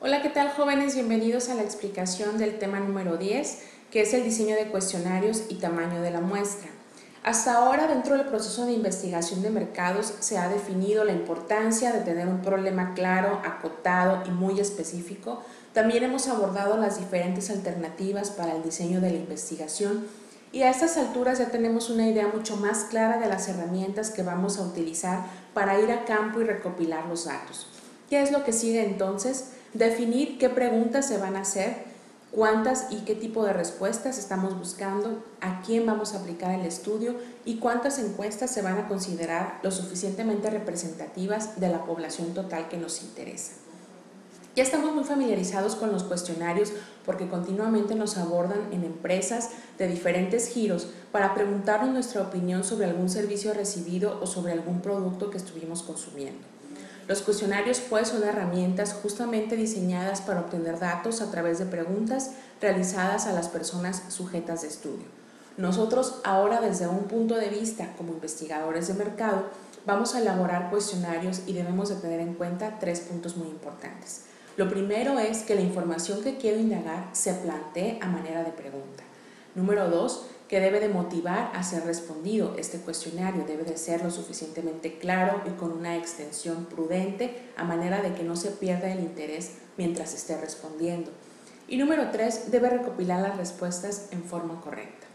Hola, ¿qué tal, jóvenes? Bienvenidos a la explicación del tema número 10, que es el diseño de cuestionarios y tamaño de la muestra. Hasta ahora, dentro del proceso de investigación de mercados, se ha definido la importancia de tener un problema claro, acotado y muy específico. También hemos abordado las diferentes alternativas para el diseño de la investigación y a estas alturas ya tenemos una idea mucho más clara de las herramientas que vamos a utilizar para ir a campo y recopilar los datos. ¿Qué es lo que sigue entonces? Definir qué preguntas se van a hacer, cuántas y qué tipo de respuestas estamos buscando, a quién vamos a aplicar el estudio y cuántas encuestas se van a considerar lo suficientemente representativas de la población total que nos interesa. Ya estamos muy familiarizados con los cuestionarios porque continuamente nos abordan en empresas de diferentes giros para preguntarnos nuestra opinión sobre algún servicio recibido o sobre algún producto que estuvimos consumiendo. Los cuestionarios pues son herramientas justamente diseñadas para obtener datos a través de preguntas realizadas a las personas sujetas de estudio. Nosotros ahora, desde un punto de vista como investigadores de mercado, vamos a elaborar cuestionarios y debemos de tener en cuenta 3 puntos muy importantes. Lo primero es que la información que quiero indagar se plantee a manera de pregunta. Número 2, que debe de motivar a ser respondido. Este cuestionario debe de ser lo suficientemente claro y con una extensión prudente a manera de que no se pierda el interés mientras esté respondiendo. Y número 3, debe recopilar las respuestas en forma correcta.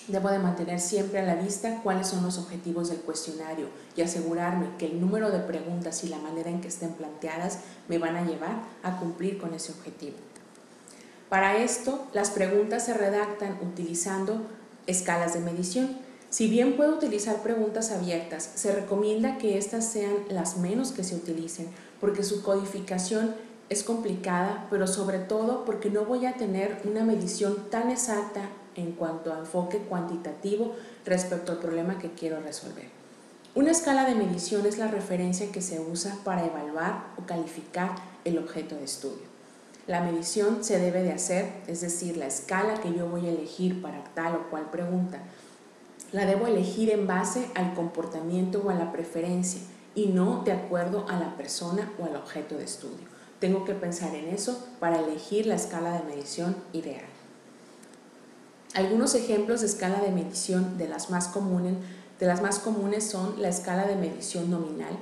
Debo de mantener siempre a la vista cuáles son los objetivos del cuestionario y asegurarme que el número de preguntas y la manera en que estén planteadas me van a llevar a cumplir con ese objetivo. Para esto, las preguntas se redactan utilizando escalas de medición. Si bien puedo utilizar preguntas abiertas, se recomienda que estas sean las menos que se utilicen porque su codificación es complicada, pero sobre todo porque no voy a tener una medición tan exacta en cuanto a enfoque cuantitativo respecto al problema que quiero resolver. Una escala de medición es la referencia que se usa para evaluar o calificar el objeto de estudio. La medición se debe de hacer, es decir, la escala que yo voy a elegir para tal o cual pregunta, la debo elegir en base al comportamiento o a la preferencia y no de acuerdo a la persona o al objeto de estudio. Tengo que pensar en eso para elegir la escala de medición ideal. Algunos ejemplos de escala de medición de las más comunes son la escala de medición nominal,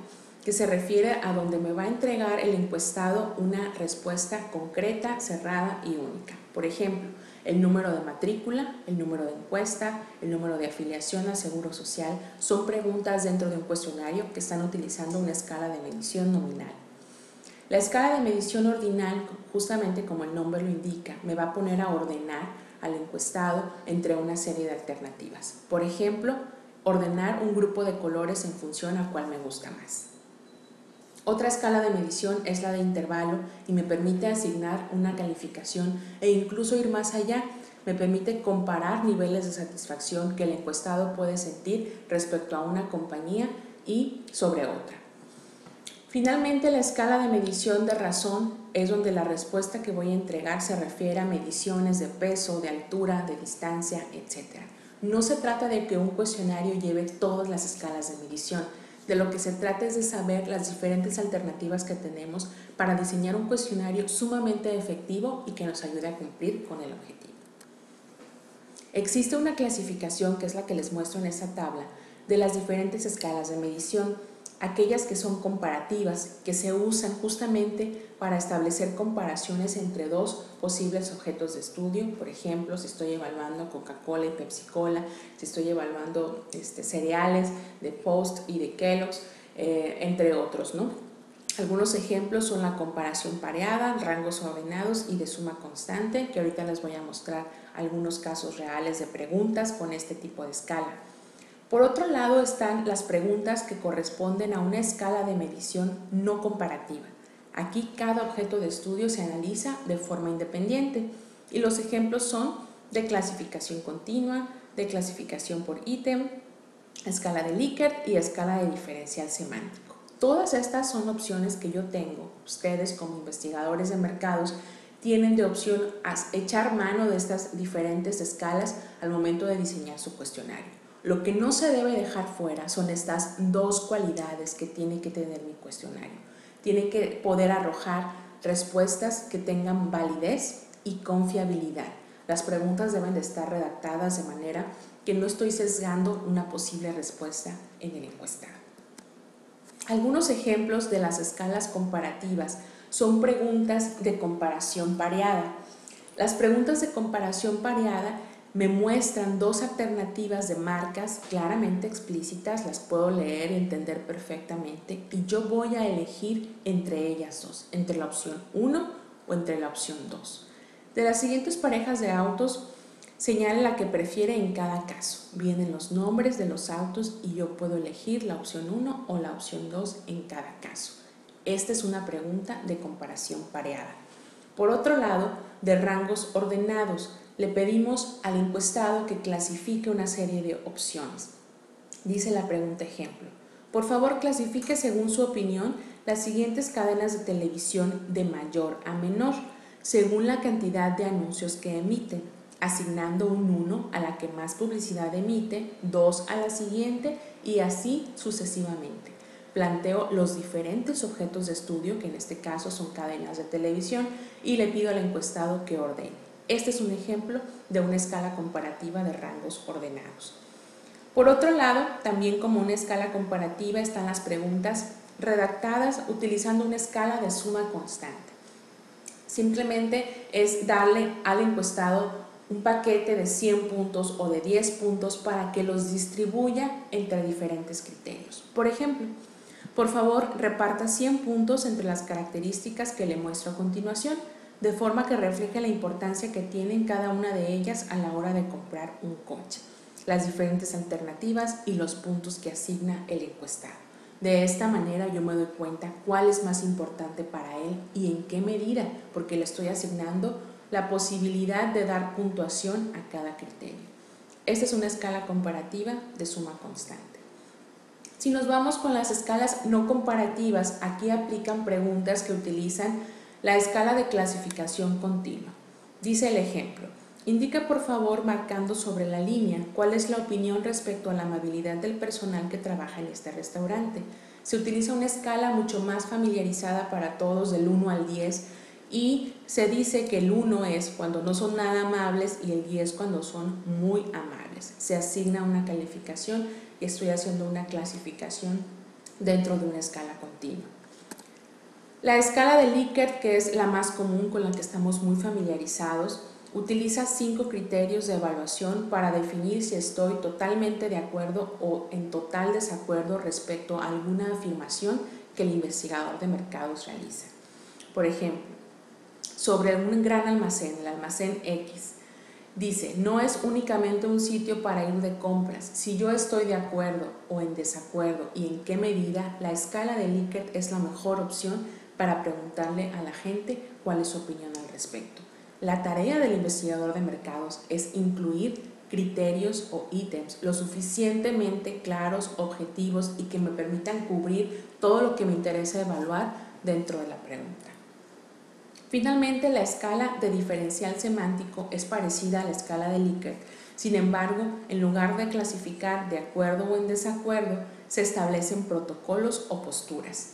que se refiere a donde me va a entregar el encuestado una respuesta concreta, cerrada y única. Por ejemplo, el número de matrícula, el número de encuesta, el número de afiliación al Seguro Social son preguntas dentro de un cuestionario que están utilizando una escala de medición nominal. La escala de medición ordinal, justamente como el nombre lo indica, me va a poner a ordenar al encuestado entre una serie de alternativas. Por ejemplo, ordenar un grupo de colores en función a cuál me gusta más. Otra escala de medición es la de intervalo y me permite asignar una calificación e incluso ir más allá. Me permite comparar niveles de satisfacción que el encuestado puede sentir respecto a una compañía y sobre otra. Finalmente, la escala de medición de razón es donde la respuesta que voy a entregar se refiere a mediciones de peso, de altura, de distancia, etc. No se trata de que un cuestionario lleve todas las escalas de medición. De lo que se trata es de saber las diferentes alternativas que tenemos para diseñar un cuestionario sumamente efectivo y que nos ayude a cumplir con el objetivo. Existe una clasificación, que es la que les muestro en esta tabla, de las diferentes escalas de medición, aquellas que son comparativas, que se usan justamente para establecer comparaciones entre dos posibles objetos de estudio. Por ejemplo, si estoy evaluando Coca-Cola y Pepsi-Cola, si estoy evaluando cereales de Post y de Kellogg's, entre otros, ¿no? Algunos ejemplos son la comparación pareada, rangos ordenados y de suma constante, que ahorita les voy a mostrar algunos casos reales de preguntas con este tipo de escala. Por otro lado están las preguntas que corresponden a una escala de medición no comparativa. Aquí cada objeto de estudio se analiza de forma independiente y los ejemplos son de clasificación continua, de clasificación por ítem, escala de Likert y escala de diferencial semántico. Todas estas son opciones que yo tengo. Ustedes como investigadores de mercados tienen de opción a echar mano de estas diferentes escalas al momento de diseñar su cuestionario. Lo que no se debe dejar fuera son estas dos cualidades que tiene que tener mi cuestionario. Tiene que poder arrojar respuestas que tengan validez y confiabilidad. Las preguntas deben de estar redactadas de manera que no estoy sesgando una posible respuesta en el encuestado. Algunos ejemplos de las escalas comparativas son preguntas de comparación pareada. Las preguntas de comparación pareada me muestran dos alternativas de marcas claramente explícitas, las puedo leer y entender perfectamente, y yo voy a elegir entre ellas dos, entre la opción 1 o entre la opción 2. De las siguientes parejas de autos, señale la que prefiere en cada caso. Vienen los nombres de los autos y yo puedo elegir la opción 1 o la opción 2 en cada caso. Esta es una pregunta de comparación pareada. Por otro lado, de rangos ordenados, le pedimos al encuestado que clasifique una serie de opciones. Dice la pregunta ejemplo: por favor, clasifique según su opinión las siguientes cadenas de televisión de mayor a menor, según la cantidad de anuncios que emiten, asignando un 1 a la que más publicidad emite, 2 a la siguiente y así sucesivamente. Planteo los diferentes objetos de estudio, que en este caso son cadenas de televisión, y le pido al encuestado que ordene. Este es un ejemplo de una escala comparativa de rangos ordenados. Por otro lado, también como una escala comparativa están las preguntas redactadas utilizando una escala de suma constante. Simplemente es darle al encuestado un paquete de 100 puntos o de 10 puntos para que los distribuya entre diferentes criterios. Por ejemplo, por favor, reparta 100 puntos entre las características que le muestro a continuación, de forma que refleje la importancia que tienen cada una de ellas a la hora de comprar un coche, las diferentes alternativas y los puntos que asigna el encuestado. De esta manera yo me doy cuenta cuál es más importante para él y en qué medida, porque le estoy asignando la posibilidad de dar puntuación a cada criterio. Esta es una escala comparativa de suma constante. Si nos vamos con las escalas no comparativas, aquí aplican preguntas que utilizan la escala de clasificación continua. Dice el ejemplo: indica por favor, marcando sobre la línea, cuál es la opinión respecto a la amabilidad del personal que trabaja en este restaurante. Se utiliza una escala mucho más familiarizada para todos, del 1 al 10, y se dice que el 1 es cuando no son nada amables y el 10 cuando son muy amables. Se asigna una calificación y estoy haciendo una clasificación dentro de una escala continua. La escala de Likert, que es la más común, con la que estamos muy familiarizados, utiliza 5 criterios de evaluación para definir si estoy totalmente de acuerdo o en total desacuerdo respecto a alguna afirmación que el investigador de mercados realiza. Por ejemplo, sobre un gran almacén, el almacén X, dice: no es únicamente un sitio para ir de compras. Si yo estoy de acuerdo o en desacuerdo y en qué medida, la escala de Likert es la mejor opción para preguntarle a la gente cuál es su opinión al respecto. La tarea del investigador de mercados es incluir criterios o ítems lo suficientemente claros, objetivos y que me permitan cubrir todo lo que me interesa evaluar dentro de la pregunta. Finalmente, la escala de diferencial semántico es parecida a la escala de Likert. Sin embargo, en lugar de clasificar de acuerdo o en desacuerdo, se establecen protocolos o posturas.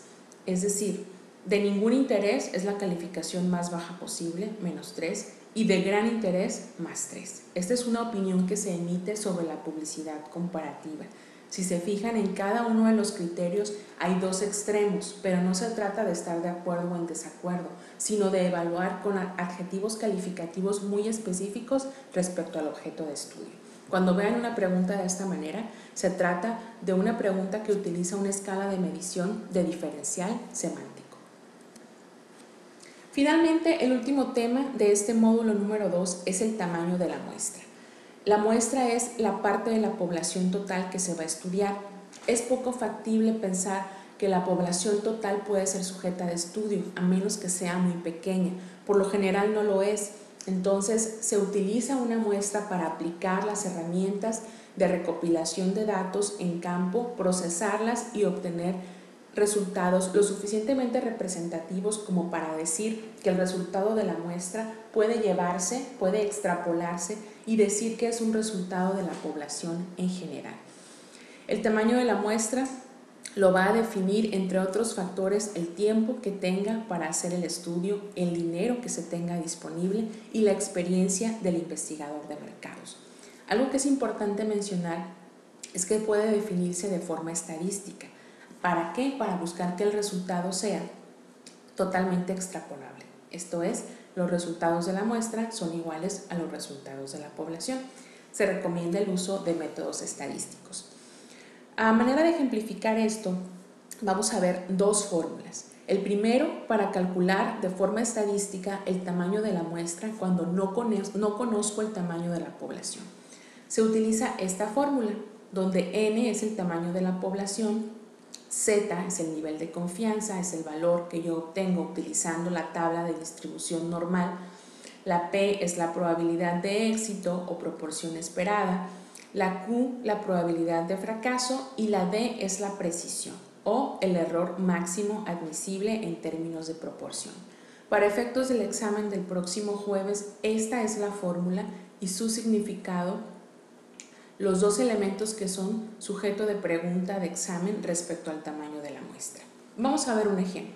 Es decir, de ningún interés es la calificación más baja posible, -3, y de gran interés, +3. Esta es una opinión que se emite sobre la publicidad comparativa. Si se fijan, en cada uno de los criterios hay 2 extremos, pero no se trata de estar de acuerdo o en desacuerdo, sino de evaluar con adjetivos calificativos muy específicos respecto al objeto de estudio. Cuando vean una pregunta de esta manera, se trata de una pregunta que utiliza una escala de medición de diferencial semántico. Finalmente, el último tema de este módulo número 2 es el tamaño de la muestra. La muestra es la parte de la población total que se va a estudiar. Es poco factible pensar que la población total puede ser sujeta de estudio, a menos que sea muy pequeña. Por lo general no lo es. Entonces, se utiliza una muestra para aplicar las herramientas de recopilación de datos en campo, procesarlas y obtener resultados lo suficientemente representativos como para decir que el resultado de la muestra puede llevarse, puede extrapolarse y decir que es un resultado de la población en general. El tamaño de la muestra lo va a definir, entre otros factores, el tiempo que tenga para hacer el estudio, el dinero que se tenga disponible y la experiencia del investigador de mercados. Algo que es importante mencionar es que puede definirse de forma estadística. ¿Para qué? Para buscar que el resultado sea totalmente extrapolable. Esto es, los resultados de la muestra son iguales a los resultados de la población. Se recomienda el uso de métodos estadísticos. A manera de ejemplificar esto, vamos a ver dos fórmulas. El primero, para calcular de forma estadística el tamaño de la muestra cuando no conozco el tamaño de la población. Se utiliza esta fórmula, donde n es el tamaño de la población, z es el nivel de confianza, es el valor que yo obtengo utilizando la tabla de distribución normal, la p es la probabilidad de éxito o proporción esperada, la q la probabilidad de fracaso y la d es la precisión o el error máximo admisible en términos de proporción. Para efectos del examen del próximo jueves, esta es la fórmula y su significado, los dos elementos que son sujeto de pregunta de examen respecto al tamaño de la muestra. Vamos a ver un ejemplo.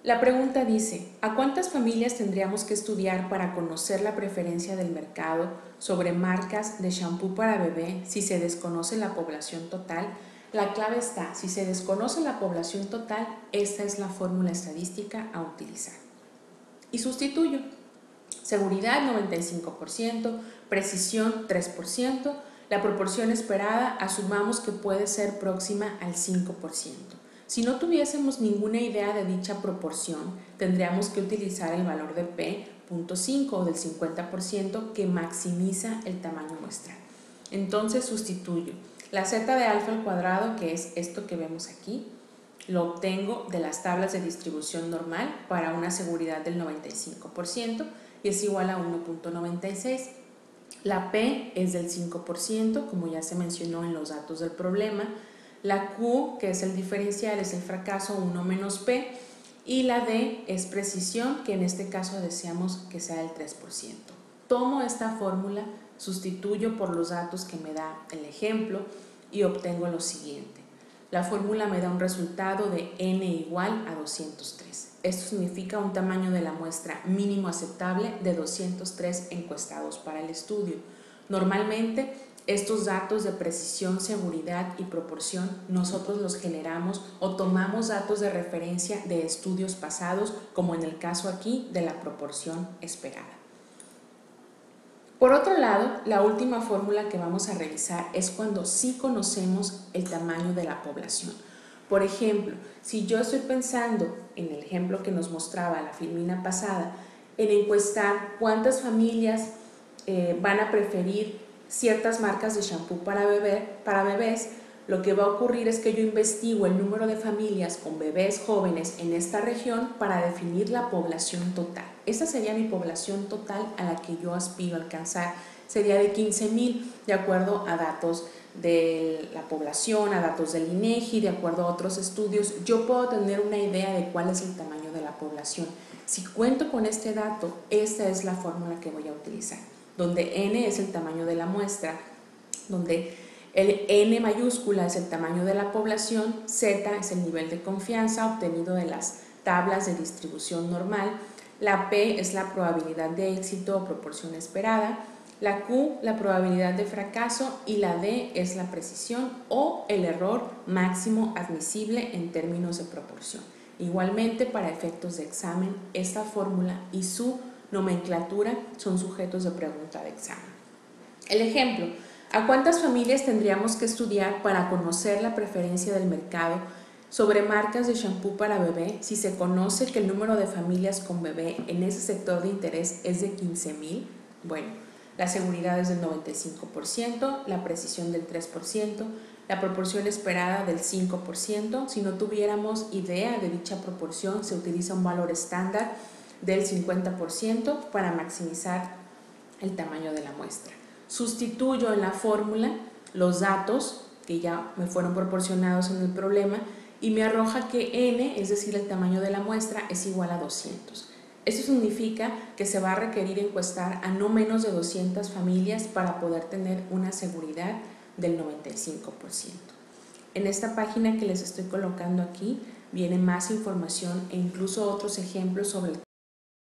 La pregunta dice, ¿a cuántas familias tendríamos que estudiar para conocer la preferencia del mercado sobre marcas de shampoo para bebé si se desconoce la población total? La clave está, si se desconoce la población total, esta es la fórmula estadística a utilizar. Y sustituyo. Seguridad 95%, precisión 3%, la proporción esperada asumamos que puede ser próxima al 5%. Si no tuviésemos ninguna idea de dicha proporción, tendríamos que utilizar el valor de P, 0.5 o del 50% que maximiza el tamaño muestral. Entonces sustituyo la z de alfa al cuadrado, que es esto que vemos aquí, lo obtengo de las tablas de distribución normal para una seguridad del 95% y es igual a 1.96. La P es del 5%, como ya se mencionó en los datos del problema. La Q, que es el diferencial, es el fracaso 1 menos P. Y la D es precisión, que en este caso deseamos que sea del 3%. Tomo esta fórmula, sustituyo por los datos que me da el ejemplo y obtengo lo siguiente. La fórmula me da un resultado de n igual a 203. Esto significa un tamaño de la muestra mínimo aceptable de 203 encuestados para el estudio. Normalmente, estos datos de precisión, seguridad y proporción nosotros los generamos o tomamos datos de referencia de estudios pasados, como en el caso aquí de la proporción esperada. Por otro lado, la última fórmula que vamos a revisar es cuando sí conocemos el tamaño de la población. Por ejemplo, si yo estoy pensando en el ejemplo que nos mostraba la filmina pasada, en encuestar cuántas familias van a preferir ciertas marcas de shampoo para bebés, lo que va a ocurrir es que yo investigo el número de familias con bebés jóvenes en esta región para definir la población total. Esta sería mi población total a la que yo aspiro a alcanzar. Sería de 15,000, de acuerdo a datos de la población, a datos del INEGI, de acuerdo a otros estudios. Yo puedo tener una idea de cuál es el tamaño de la población. Si cuento con este dato, esta es la fórmula que voy a utilizar, donde n es el tamaño de la muestra, donde el n mayúscula es el tamaño de la población, z es el nivel de confianza obtenido de las tablas de distribución normal, la p es la probabilidad de éxito o proporción esperada, la q la probabilidad de fracaso y la d es la precisión o el error máximo admisible en términos de proporción. Igualmente, para efectos de examen, esta fórmula y su nomenclatura son sujetos de pregunta de examen. El ejemplo: ¿a cuántas familias tendríamos que estudiar para conocer la preferencia del mercado sobre marcas de shampoo para bebé si se conoce que el número de familias con bebé en ese sector de interés es de 15,000? Bueno, la seguridad es del 95%, la precisión del 3%, la proporción esperada del 5%. Si no tuviéramos idea de dicha proporción, se utiliza un valor estándar del 50% para maximizar el tamaño de la muestra. Sustituyo en la fórmula los datos que ya me fueron proporcionados en el problema y me arroja que n, es decir, el tamaño de la muestra, es igual a 200. Esto significa que se va a requerir encuestar a no menos de 200 familias para poder tener una seguridad del 95%. En esta página que les estoy colocando aquí viene más información e incluso otros ejemplos sobre el